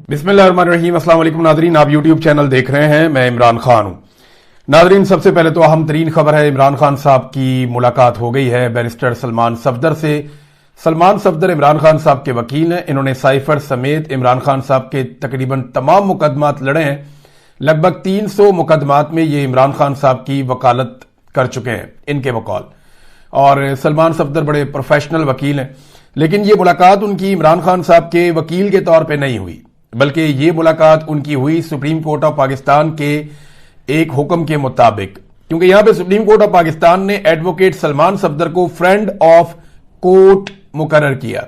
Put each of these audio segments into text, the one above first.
बिस्मिल्लाहिर्रहमानिर्रहीम। अस्सलाम वालेकुम नाजरीन, आप यूट्यूब चैनल देख रहे हैं, मैं इमरान खान हूं। नाजरीन, सबसे पहले तो अहम तरीन खबर है, इमरान खान साहब की मुलाकात हो गई है बैरिस्टर सलमान सफदर से। सलमान सफदर इमरान खान साहब के वकील हैं। इन्होंने साइफर समेत इमरान खान साहब के तकरीबन तमाम मुकदमात लड़े हैं। लगभग 300 मुकदमात में ये इमरान खान साहब की वकालत कर चुके हैं, इनके वकाल। और सलमान सफदर बड़े प्रोफेशनल वकील हैं। लेकिन ये मुलाकात उनकी इमरान खान साहब के वकील के तौर पे नहीं हुई, बल्कि ये मुलाकात उनकी हुई सुप्रीम कोर्ट ऑफ पाकिस्तान के एक हुक्म के मुताबिक, क्योंकि यहां पे सुप्रीम कोर्ट ऑफ पाकिस्तान ने एडवोकेट सलमान सफदर को फ्रेंड ऑफ कोर्ट मुकर्रर किया।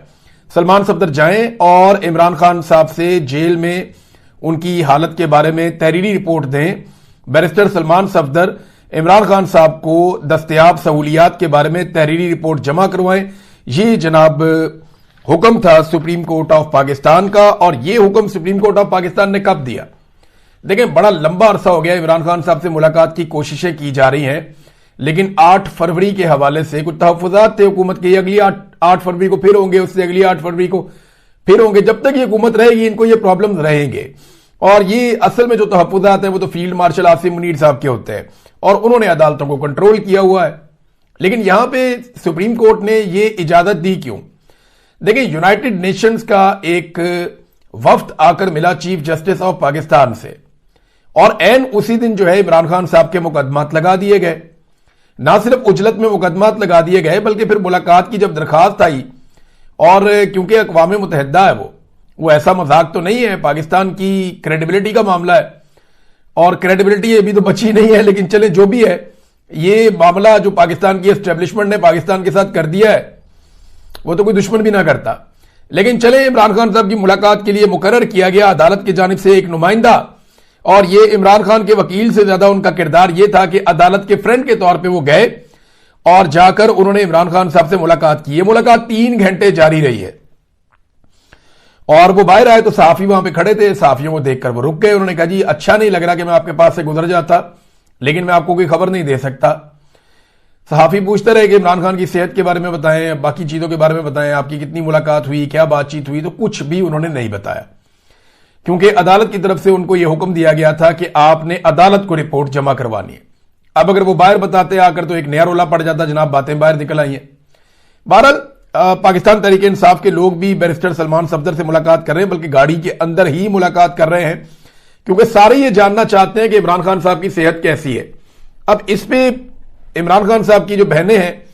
सलमान सफदर जाएं और इमरान खान साहब से जेल में उनकी हालत के बारे में तहरीरी रिपोर्ट दें। बैरिस्टर सलमान सफदर इमरान खान साहब को दस्तयाब सहूलियात के बारे में तहरीरी रिपोर्ट जमा करवाएं। ये जनाब हुक्म था सुप्रीम कोर्ट ऑफ पाकिस्तान का। और ये हुक्म सुप्रीम कोर्ट ऑफ पाकिस्तान ने कब दिया? देखें, बड़ा लंबा अरसा हो गया इमरान खान साहब से मुलाकात की कोशिशें की जा रही हैं, लेकिन 8 फरवरी के हवाले से कुछ तहफ्फुज़ात थे हुकूमत के, अगली 8 फरवरी को फिर होंगे, उससे अगली 8 फरवरी को फिर होंगे। जब तक ये हुकूमत रहेगी इनको ये प्रॉब्लम रहेंगे। और ये असल में जो तहफ्फुज़ात हैं वो तो फील्ड मार्शल आसिम मुनीर साहब के होते हैं और उन्होंने अदालतों को कंट्रोल किया हुआ है। लेकिन यहां पे सुप्रीम कोर्ट ने ये इजाजत दी क्यों? देखिए, यूनाइटेड नेशंस का एक वफ्द आकर मिला चीफ जस्टिस ऑफ पाकिस्तान से, और एन उसी दिन जो है इमरान खान साहब के मुकदमात लगा दिए गए। ना सिर्फ उजलत में मुकदमात लगा दिए गए, बल्कि फिर मुलाकात की जब दरखास्त आई, और क्योंकि अक़वाम मुत्तहिदा है वो ऐसा मजाक तो नहीं है, पाकिस्तान की क्रेडिबिलिटी का मामला है, और क्रेडिबिलिटी अभी तो बची नहीं है, लेकिन चले जो भी है, ये मामला जो पाकिस्तान की एस्टेब्लिशमेंट ने पाकिस्तान के साथ कर दिया है वो तो कोई दुश्मन भी ना करता। लेकिन चले, इमरान खान साहब की मुलाकात के लिए मुकर्रर किया गया अदालत की जानिब से एक नुमाइंदा, और ये इमरान खान के वकील से ज्यादा उनका किरदार ये था कि अदालत के फ्रेंड के तौर पे वो गए और जाकर उन्होंने इमरान खान साहब से मुलाकात की। ये मुलाकात 3 घंटे जारी रही है। और वो बाहर आए तो सहाफी वहां पे खड़े थे, सहाफियों को देखकर वो रुक गए। उन्होंने कहा, जी अच्छा नहीं लग रहा कि मैं आपके पास से गुजर जाता, लेकिन मैं आपको कोई खबर नहीं दे सकता। सहाफी पूछते रहे कि इमरान खान की सेहत के बारे में बताएं, बाकी चीजों के बारे में बताएं, आपकी कितनी मुलाकात हुई, क्या बातचीत हुई, तो कुछ भी उन्होंने नहीं बताया, क्योंकि अदालत की तरफ से उनको यह हुक्म दिया गया था कि आपने अदालत को रिपोर्ट जमा करवानी है। अब अगर वो बाहर बताते आकर तो एक नया रोला पड़ जाता, जनाब बातें बाहर निकल आई हैं। बहरहाल पाकिस्तान तहरीक इंसाफ के लोग भी बैरिस्टर सलमान सफदर से मुलाकात कर रहे हैं, बल्कि गाड़ी के अंदर ही मुलाकात कर रहे हैं, क्योंकि सारे ये जानना चाहते हैं कि इमरान खान साहब की सेहत कैसी है। अब इस पे इमरान खान साहब की जो बहनें हैं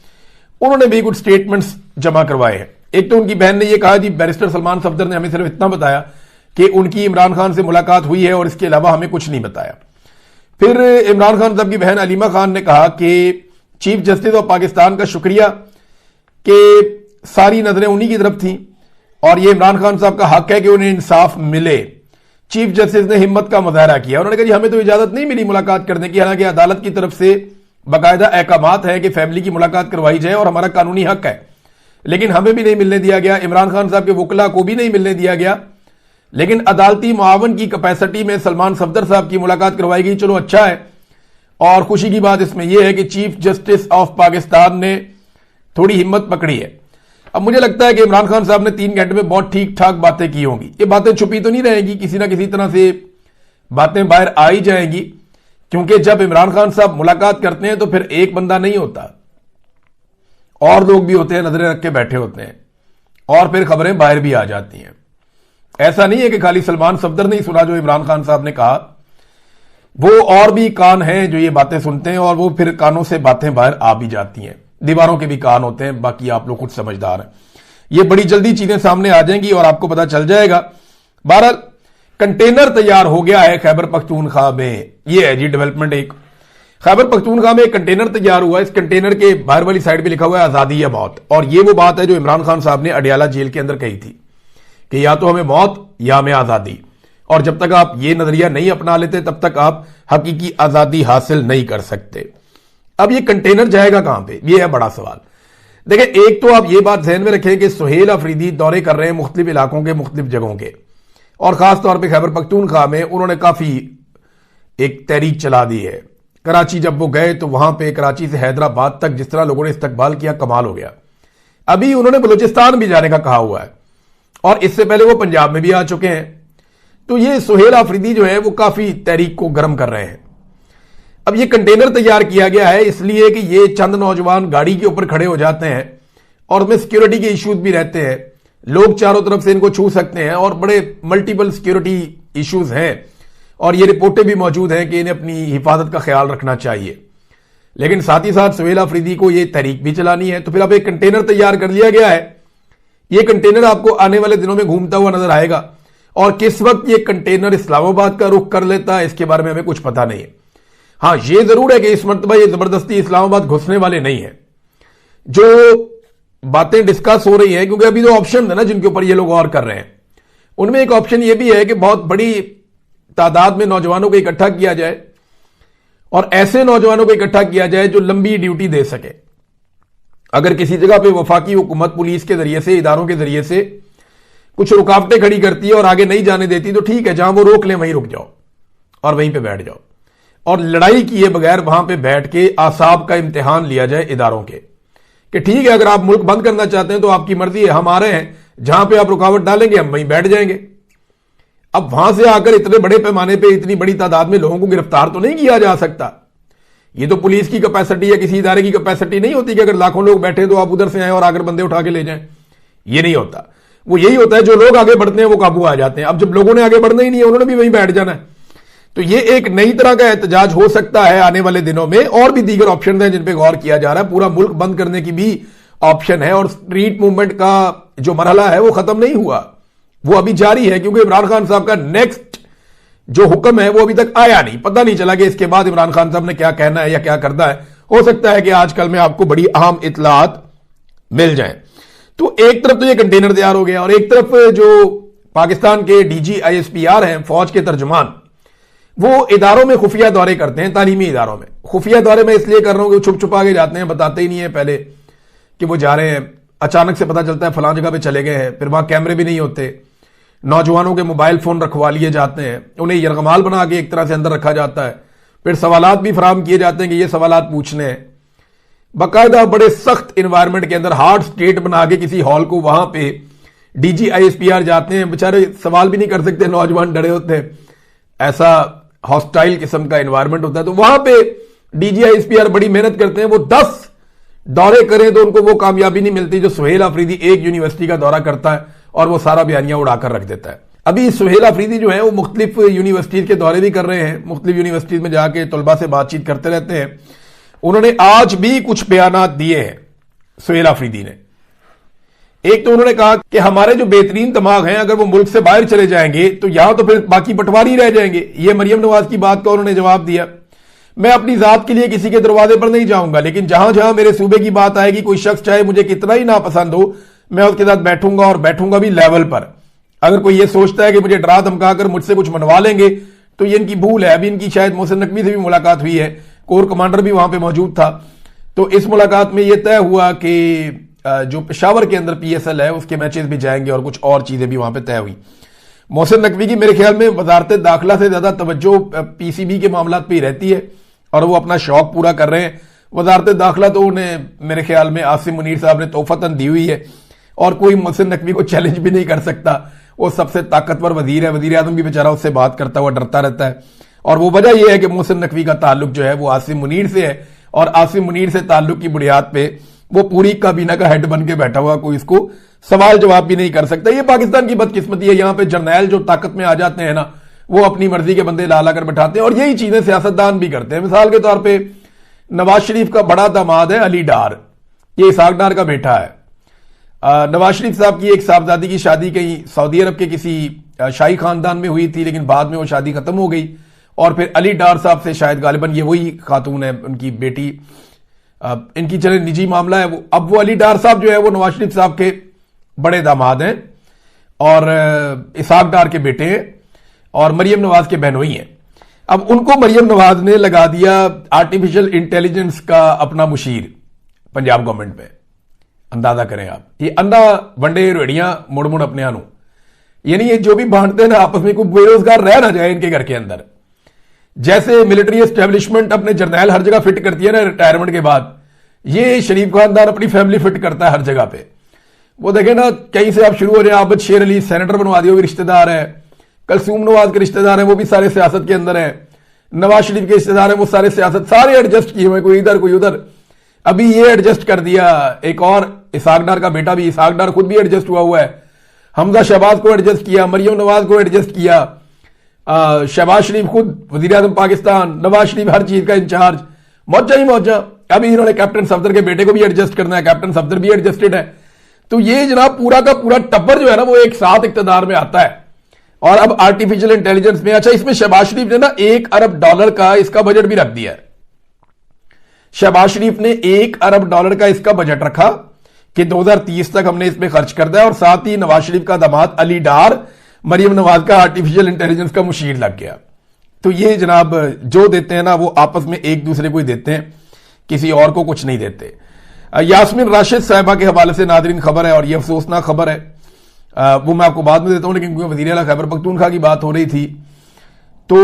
उन्होंने भी कुछ स्टेटमेंट्स जमा करवाए हैं। एक तो उनकी बहन ने यह कहा, जी बैरिस्टर सलमान सफदर ने हमें सिर्फ इतना बताया कि उनकी इमरान खान से मुलाकात हुई है और इसके अलावा हमें कुछ नहीं बताया। फिर इमरान खान साहब की बहन अलीमा खान ने कहा कि चीफ जस्टिस ऑफ पाकिस्तान का शुक्रिया कि सारी नजरें उन्हीं की तरफ थी और ये इमरान खान साहब का हक है कि उन्हें इंसाफ मिले। चीफ जस्टिस ने हिम्मत का मुजाहरा किया। उन्होंने कहा, जी हमें तो इजाजत नहीं मिली मुलाकात करने की, हालांकि अदालत की तरफ से बाकायदा अहकामात है कि फैमिली की मुलाकात करवाई जाए और हमारा कानूनी हक है, लेकिन हमें भी नहीं मिलने दिया गया, इमरान खान साहब के वकला को भी नहीं मिलने दिया गया। लेकिन अदालती मुआवन की कैपेसिटी में सलमान सफदर साहब की मुलाकात करवाई गई, चलो अच्छा है। और खुशी की बात इसमें यह है कि चीफ जस्टिस ऑफ पाकिस्तान ने थोड़ी हिम्मत पकड़ी है। अब मुझे लगता है कि इमरान खान साहब ने 3 घंटे में बहुत ठीक ठाक बातें की होंगी। ये बातें छुपी तो नहीं रहेंगी, किसी ना किसी तरह से बातें बाहर आ ही जाएंगी, क्योंकि जब इमरान खान साहब मुलाकात करते हैं तो फिर एक बंदा नहीं होता, और लोग भी होते हैं, नजरें रख के बैठे होते हैं, और फिर खबरें बाहर भी आ जाती हैं। ऐसा नहीं है कि खाली सलमान सफदर नहीं सुना जो इमरान खान साहब ने कहा, वो और भी कान हैं जो ये बातें सुनते हैं, और वो फिर कानों से बातें बाहर आ भी जाती हैं। दीवारों के भी कान होते हैं, बाकी आप लोग खुद समझदार हैं। ये बड़ी जल्दी चीजें सामने आ जाएंगी और आपको पता चल जाएगा। बहरहाल कंटेनर तैयार हो गया है खैबर पख्तूनख्वा में। ये है जी डेवलपमेंट। एक खैबर पख्तूनख्वा में एक कंटेनर तैयार हुआ है। इस कंटेनर के बाहर वाली साइड पे लिखा हुआ है आजादी या मौत। और ये वो बात है जो इमरान खान साहब ने अडियाला जेल के अंदर कही थी कि या तो हमें मौत या हमें आजादी, और जब तक आप ये नजरिया नहीं अपना लेते तब तक आप हकीकी आजादी हासिल नहीं कर सकते। अब ये कंटेनर जाएगा कहां पे, ये है बड़ा सवाल। देखिए, एक तो आप ये बात ध्यान में रखें कि सुहेल अफरीदी दौरे कर रहे हैं मुख्तलिफ इलाकों के, मुख्तलिफ जगहों के, और खासतौर पर खैबर पख्तूनख्वा में उन्होंने काफी एक तहरीक चला दी है। कराची जब वो गए तो वहां पे कराची से हैदराबाद तक जिस तरह लोगों ने इस्तकबाल किया, कमाल हो गया। अभी उन्होंने बलूचिस्तान भी जाने का कहा हुआ है, और इससे पहले वो पंजाब में भी आ चुके हैं। तो ये सुहेल आफरीदी जो है वो काफी तहरीक को गर्म कर रहे हैं। अब ये कंटेनर तैयार किया गया है इसलिए कि ये चंद नौजवान गाड़ी के ऊपर खड़े हो जाते हैं और उसमें सिक्योरिटी के इश्यूज भी रहते हैं, लोग चारों तरफ से इनको छू सकते हैं और बड़े मल्टीपल सिक्योरिटी इश्यूज हैं और ये रिपोर्टें भी मौजूद हैं कि इन्हें अपनी हिफाजत का ख्याल रखना चाहिए। लेकिन साथ ही साथ सुहेल आफरीदी को ये तहरीक भी चलानी है, तो फिर अब एक कंटेनर तैयार कर लिया गया है। ये कंटेनर आपको आने वाले दिनों में घूमता हुआ नजर आएगा और किस वक्त ये कंटेनर इस्लामाबाद का रुख कर लेता है इसके बारे में हमें कुछ पता नहीं है। हां, ये जरूर है कि इस मरतबा ये जबरदस्ती इस्लामाबाद घुसने वाले नहीं है। जो बातें डिस्कस हो रही हैं, क्योंकि अभी जो ऑप्शन है ना जिनके ऊपर ये लोग गौर कर रहे हैं, उनमें एक ऑप्शन ये भी है कि बहुत बड़ी तादाद में नौजवानों को इकट्ठा किया जाए और ऐसे नौजवानों को इकट्ठा किया जाए जो लंबी ड्यूटी दे सके। अगर किसी जगह पे वफाकी हुकूमत पुलिस के जरिए से, इदारों के जरिए से कुछ रुकावटें खड़ी करती है और आगे नहीं जाने देती, तो ठीक है, जहां वो रोक लें वहीं रुक जाओ और वहीं पे बैठ जाओ और लड़ाई किए बगैर वहां पे बैठ के आसाब का इम्तिहान लिया जाए इदारों के कि ठीक है, अगर आप मुल्क बंद करना चाहते हैं तो आपकी मर्जी है, हम आ रहे हैं, जहां पे आप रुकावट डालेंगे हम वहीं बैठ जाएंगे। अब वहां से आकर इतने बड़े पैमाने पे इतनी बड़ी तादाद में लोगों को गिरफ्तार तो नहीं किया जा सकता। ये तो पुलिस की कैपेसिटी या किसी इदारे की कैपेसिटी नहीं होती कि अगर लाखों लोग बैठे तो आप उधर से आए और आकर बंदे उठा के ले जाएं। ये नहीं होता। वो यही होता है, जो लोग आगे बढ़ते हैं वो काबू आ जाते हैं। अब जब लोगों ने आगे बढ़ना ही नहीं है, उन्होंने भी वहीं बैठ जाना है। तो ये एक नई तरह का एहतजाज हो सकता है आने वाले दिनों में। और भी दीगर ऑप्शन हैं जिन पे गौर किया जा रहा है। पूरा मुल्क बंद करने की भी ऑप्शन है और स्ट्रीट मूवमेंट का जो मरहला है वो खत्म नहीं हुआ, वो अभी जारी है, क्योंकि इमरान खान साहब का नेक्स्ट जो हुक्म है वो अभी तक आया नहीं। पता नहीं चला कि इसके बाद इमरान खान साहब ने क्या कहना है या क्या करना है। हो सकता है कि आजकल में आपको बड़ी अहम इतलात मिल जाए। तो एक तरफ तो ये कंटेनर तैयार हो गया और एक तरफ जो पाकिस्तान के डीजी ISPR हैं, फौज के तर्जुमान, वो इदारों में खुफिया दौरे करते हैं। तालीमी इदारों में खुफिया दौरे में इसलिए कर रहा हूं कि छुप छुपा के जाते हैं, बताते ही नहीं है पहले कि वो जा रहे हैं। अचानक से पता चलता है फलां जगह पे चले गए हैं, फिर वहां कैमरे भी नहीं होते। नौजवानों के मोबाइल फोन रखवा लिए जाते हैं, उन्हें यरगमाल बना के एक तरह से अंदर रखा जाता है। फिर सवालात भी फराहम किए जाते हैं कि ये सवालात पूछने हैं। बाकायदा बड़े सख्त इन्वायरमेंट के अंदर हार्ड स्टेट बना के किसी हॉल को, वहां पे डीजी ISPR जाते हैं। बेचारे सवाल भी नहीं कर सकते, नौजवान डरे होते हैं। ऐसा हॉस्टाइल किस्म का इन्वायरमेंट होता है। तो वहां पे डीजी ISPR बड़ी मेहनत करते हैं। वो 10 दौरे करें तो उनको वो कामयाबी नहीं मिलती जो सुहेल आफरीदी एक यूनिवर्सिटी का दौरा करता है और वो सारा बयानिया उड़ाकर रख देता है। अभी सुहेल आफरीदी जो है वो मुख्तलिफ यूनिवर्सिटीज के दौरे भी कर रहे हैं, मुख्तलिफ यूनिवर्सिटीज में जाके तलबा से बातचीत करते रहते हैं। उन्होंने आज भी कुछ बयानात दिए हैं सुहेल आफरीदी ने। एक तो उन्होंने कहा कि हमारे जो बेहतरीन दिमाग हैं अगर वो मुल्क से बाहर चले जाएंगे तो यहां तो फिर बाकी बंटवारी रह जाएंगे। ये मरियम नवाज की बात का उन्होंने जवाब दिया। मैं अपनी जात के लिए किसी के दरवाजे पर नहीं जाऊंगा, लेकिन जहां जहां मेरे सूबे की बात आएगी, कोई शख्स चाहे मुझे कितना ही नापसंद हो, मैं उसके साथ बैठूंगा और बैठूंगा भी लेवल पर। अगर कोई ये सोचता है कि मुझे डरा धमका कर मुझसे कुछ मनवा लेंगे तो ये इनकी भूल है। अभी इनकी शायद मोहसिन नकवी से भी मुलाकात हुई है, कोर कमांडर भी वहां पर मौजूद था। तो इस मुलाकात में यह तय हुआ कि जो पेशावर के अंदर PSL है उसके मैचेस भी जाएंगे और कुछ और चीजें भी वहां पे तय हुई। मोहसिन नकवी की मेरे ख्याल में वजारत दाखिला से ज्यादा तवज्जो PCB के मामलात पे ही रहती है और वो अपना शौक पूरा कर रहे हैं। वजारत दाखिला तो उन्हें मेरे ख्याल में आसिम मुनीर साहब ने तोहफतन दी हुई है और कोई मोहसिन नकवी को चैलेंज भी नहीं कर सकता। वो सबसे ताकतवर वजीर है, वजीर आजम भी बेचारा उससे बात करता हुआ डरता रहता है। और वो वजह यह है कि मोहसिन नकवी का ताल्लुक जो है वो आसिम मुनीर से है और आसिम मुनीर से ताल्लुक की बुनियाद पे वो पूरी काबीना का हेड बन के बैठा हुआ, कोई इसको सवाल जवाब भी नहीं कर सकता। ये पाकिस्तान की बदकिस्मती है। यहां पे जर्नैल जो ताकत में आ जाते हैं ना, वो अपनी मर्जी के बंदे ला ला कर बैठाते हैं और यही चीजें सियासतदान भी करते हैं। मिसाल के तौर पे नवाज शरीफ का बड़ा दामाद है अली डार, ये इसाक डार का बेटा है। नवाज शरीफ साहब की एक साहबजादी की शादी कहीं सऊदी अरब के किसी शाही खानदान में हुई थी, लेकिन बाद में वो शादी खत्म हो गई और फिर अली डार साहब से शायद गालिबन ये वही खातून है, उनकी बेटी। इनकी चले निजी मामला है वो। अब वो अली डार साहब जो है वो नवाज शरीफ साहब के बड़े दामाद हैं और इसाक डार के बेटे हैं और मरियम नवाज के बहनोई हैं। अब उनको मरियम नवाज ने लगा दिया आर्टिफिशियल इंटेलिजेंस का अपना मुशीर पंजाब गवर्नमेंट में। अंदाजा करें आप, ये अंधा वंडे रेड़ियां मुड़ मुड़ अपने आनू, यानी ये जो भी बांटते हैं ना आपस में, कोई बेरोजगार रह ना जाए इनके घर के अंदर। जैसे मिलिट्री एस्टेब्लिशमेंट अपने जर्नैल हर जगह फिट करती है ना रिटायरमेंट के बाद, ये शरीफ खानदान अपनी फैमिली फिट करता है हर जगह पे। वो देखें ना, कहीं से आप शुरू हो जाए, आबद शेर अली सेनेटर बनवा दिए, रिश्तेदार है, कलसूम नवाज के रिश्तेदार हैं वो भी सारे सियासत के अंदर हैं, नवाज शरीफ के रिश्तेदार हैं वो सारे सियासत, सारे एडजस्ट किए हुए, कोई इधर कोई उधर। अभी ये एडजस्ट कर दिया, एक और इसहाक डार का बेटा भी, इसहाक डार खुद भी एडजस्ट हुआ है, हमजा शहबाज को एडजस्ट किया, मरियम नवाज को एडजस्ट किया, शहबाज शरीफ खुद वजीर आजम पाकिस्तान, नवाज शरीफ हर चीज का इंचार्ज, मौजा ही मौजा। अभी इन्होंने कैप्टन सफदर के बेटे को भी एडजस्ट करना है, कैप्टन सफदर भी एडजस्टेड है। तो ये जनाब पूरा का पूरा टब्बर जो है ना वो एक साथ इक्तदार में आता है। और अब आर्टिफिशियल इंटेलिजेंस में, अच्छा इसमें शहबाज शरीफ ने ना $1 अरब का इसका बजट भी रख दिया है। शहबाज शरीफ ने $1 अरब का इसका बजट रखा कि 2030 तक हमने इसमें खर्च कर दिया, और साथ ही नवाज शरीफ का दामाद अली डार मरियम नवाज का आर्टिफिशियल इंटेलिजेंस का मुशीर लग गया। तो ये जनाब जो देते हैं ना वो आपस में एक दूसरे को ही देते हैं, किसी और को कुछ नहीं देते। यास्मीन राशिद साहिबा के हवाले से नादरीन खबर है, और यह अफसोसनाक खबर है, वो मैं आपको बाद में देता हूं, लेकिन क्योंकि वज़ीर आला खैबर पख्तूनख्वा की बात हो रही थी तो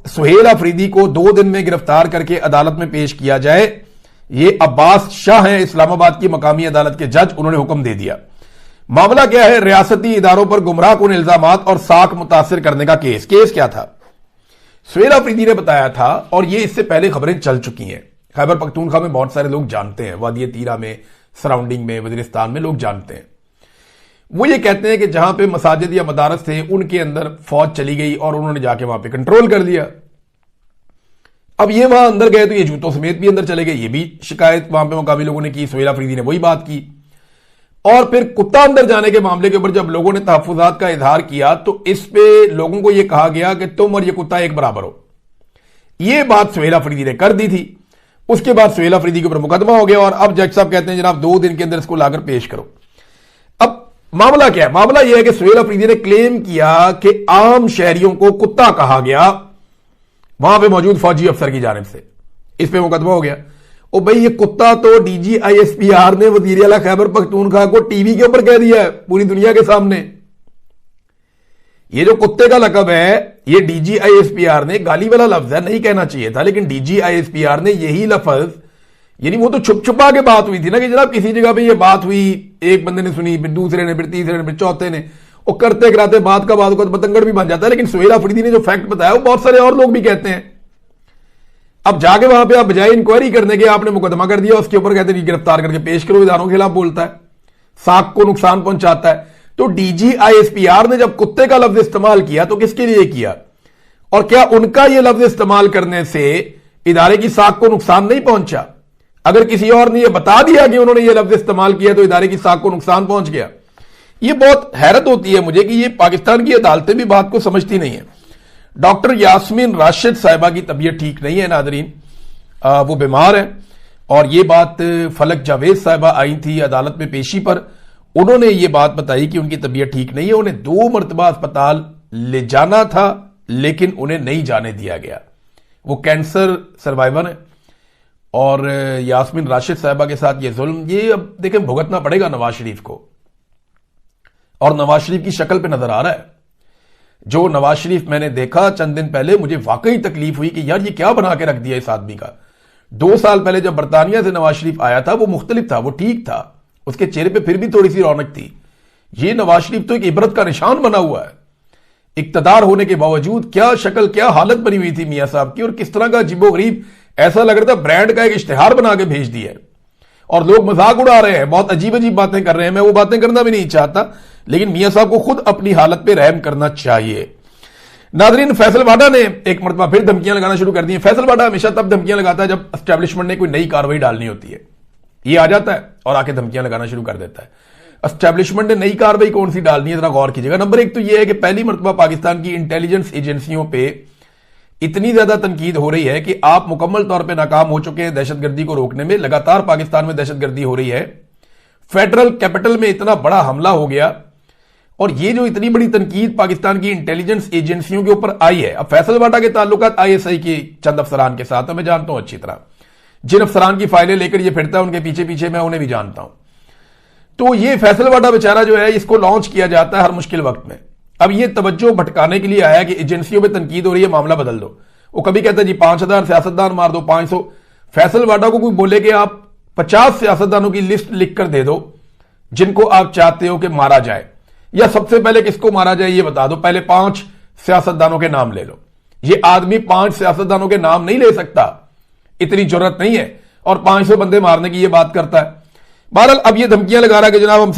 सुहेल अफरीदी को 2 दिन में गिरफ्तार करके अदालत में पेश किया जाए। ये अब्बास शाह हैं, इस्लामाबाद की मकामी अदालत के जज, उन्होंने हुक्म दे दिया। मामला क्या है, रियासती इदारों पर गुमराह कुन इल्जामात और साख मुतासिर करने का केस क्या था। सुहेल अफरीदी ने बताया था, और ये इससे पहले खबरें चल चुकी हैं, खैबर पख्तूनख्वा में बहुत सारे लोग जानते हैं, वादी तीरा में, सराउंडिंग में, वजीरिस्तान में लोग जानते हैं। वो ये कहते हैं कि जहां पे मसाजिद या मदारस थे उनके अंदर फौज चली गई और उन्होंने जाके वहां पे कंट्रोल कर लिया। अब ये वहां अंदर गए तो ये जूतों समेत भी अंदर चले गए, ये भी शिकायत वहां पे मुकामी लोगों ने की, सुहेल अफरीदी ने वही बात की। और फिर कुत्ता अंदर जाने के मामले के ऊपर जब लोगों ने तहफ्फुजात का इजहार किया तो इस पे लोगों को यह कहा गया कि तुम और ये कुत्ता एक बराबर हो। यह बात सुहेल अफरीदी ने कर दी थी। उसके बाद सुहेल अफरीदी के ऊपर मुकदमा हो गया, और अब जज साहब कहते हैं जनाब 2 दिन के अंदर इसको लाकर पेश करो। अब मामला क्या है, मामला यह है कि सुहेल अफरीदी ने क्लेम किया कि आम शहरियों को कुत्ता कहा गया वहां पे मौजूद फौजी अफसर की जानिब से, इस पे मुकदमा हो गया। ओ भाई ये कुत्ता तो DGISPR ने वज़ीर आला खैबर पख्तूनख्वा को टीवी के ऊपर कह दिया है पूरी दुनिया के सामने। ये जो कुत्ते का लकब है ये DGISPR ने, गाली वाला लफ्ज है, नहीं कहना चाहिए था, लेकिन DGISPR ने यही लफ्ज, यानी वो तो छुप छुपा के बात हुई थी ना कि जनाब किसी जगह पे ये बात हुई, एक बंदे ने सुनी, फिर दूसरे ने, फिर तीसरे ने, फिर चौथे ने, और करते कराते बात का बाद को बतंगड़ भी बन जाता है। लेकिन सुहेल अफरीदी ने जो फैक्ट बताया वो बहुत सारे और लोग भी कहते हैं। अब जाके वहां पे आप बजाय इंक्वायरी करने के आपने मुकदमा कर दिया, उसके ऊपर कहते हैं गिरफ्तार करके पेश करो, इदारों के खिलाफ बोलता है, साख को नुकसान पहुंचाता है। तो DGISPR ने जब कुत्ते का लफ्ज इस्तेमाल किया तो किसके लिए किया, और क्या उनका यह लफ्ज इस्तेमाल करने से इदारे की साख को नुकसान नहीं पहुंचा? अगर किसी और ने यह बता दिया कि उन्होंने यह लफ्ज इस्तेमाल किया तो इदारे की साख को नुकसान पहुंच गया। यह बहुत हैरत होती है मुझे कि ये पाकिस्तान की अदालतें भी बात को समझती नहीं है। डॉक्टर यास्मीन राशिद साहिबा की तबीयत ठीक नहीं है नादरीन, वो बीमार है, और ये बात फलक जावेद साहिबा आई थी अदालत में पेशी पर, उन्होंने ये बात बताई कि उनकी तबीयत ठीक नहीं है, उन्हें 2 मरतबा अस्पताल ले जाना था लेकिन उन्हें नहीं जाने दिया गया। वो कैंसर सर्वाइवर है, और यास्मीन राशिद साहिबा के साथ ये जुल्म, ये अब देखें भुगतना पड़ेगा नवाज शरीफ को, और नवाज शरीफ की शक्ल पे नजर आ रहा है। जो नवाज शरीफ मैंने देखा चंद दिन पहले, मुझे वाकई तकलीफ हुई कि यार ये क्या बना के रख दिया इस आदमी का। 2 साल पहले जब बरतानिया से नवाज शरीफ आया था वो मुख्तलिफ था, वो ठीक था, उसके चेहरे पे फिर भी थोड़ी सी रौनक थी। ये नवाज शरीफ तो एक इबरत का निशान बना हुआ है। इक्तदार होने के बावजूद क्या शक्ल, क्या हालत बनी हुई थी मियां साहब की, और किस तरह का अजीबोगरीब, ऐसा लग रहा था ब्रांड का एक इश्तिहार बना के भेज दिया है, और लोग मजाक उड़ा रहे हैं, बहुत अजीब अजीब बातें कर रहे हैं। मैं वो बातें करना भी नहीं चाहता, लेकिन मियां साहब को खुद अपनी हालत पे रहम करना चाहिए। नादरीन, फैसल वाडा ने एक मरतबा फिर धमकियां लगाना शुरू कर दी हैं। फैसल वाडा हमेशा तब धमकियां लगाता है जब एस्टैब्लिशमेंट ने कोई नई कार्रवाई डालनी होती है। ये आ जाता है और आके धमकियां लगाना शुरू कर देता है। एस्टैब्लिशमेंट ने नई कार्रवाई कौन सी डालनी है, जरा गौर कीजिएगा। नंबर 1 तो यह है कि पहली मरतबा पाकिस्तान की इंटेलिजेंस एजेंसियों पर इतनी ज्यादा तनकीद हो रही है कि आप मुकम्मल तौर पर नाकाम हो चुके हैं दहशतगर्दी को रोकने में। लगातार पाकिस्तान में दहशतगर्दी हो रही है, फेडरल कैपिटल में इतना बड़ा हमला हो गया, और ये जो इतनी बड़ी तनकीद पाकिस्तान की इंटेलिजेंस एजेंसियों के ऊपर आई है। अब फैसल वाडा के ताल्लुकात ISI के चंद अफसरान के साथ है, मैं जानता हूं अच्छी तरह, जिन अफसरान की फाइलें लेकर ये फिरता है उनके पीछे पीछे मैं उन्हें भी जानता हूं। तो ये फैसल वाडा बेचारा जो है, इसको लॉन्च किया जाता है हर मुश्किल वक्त में। अब ये तवज्जो भटकाने के लिए आया कि एजेंसियों पर तनकीद हो रही है, मामला बदल दो। वो कभी कहता है जी 5000 सियासतदान मार दो, 500। फैसल वाडा को कोई बोले कि आप 50 सियासतदानों की लिस्ट लिखकर दे दो जिनको आप चाहते हो कि मारा जाए, या सबसे पहले किसको मारा जाए ये बता दो, पहले 5 सियासतदानों के नाम ले लो। ये आदमी 5 सियासतदानों के नाम नहीं ले सकता, इतनी जरूरत नहीं है, और 500 बंदे मारने की ये बात करता है। बहरहाल अब ये धमकियां लगा रहा है कि जनाब हम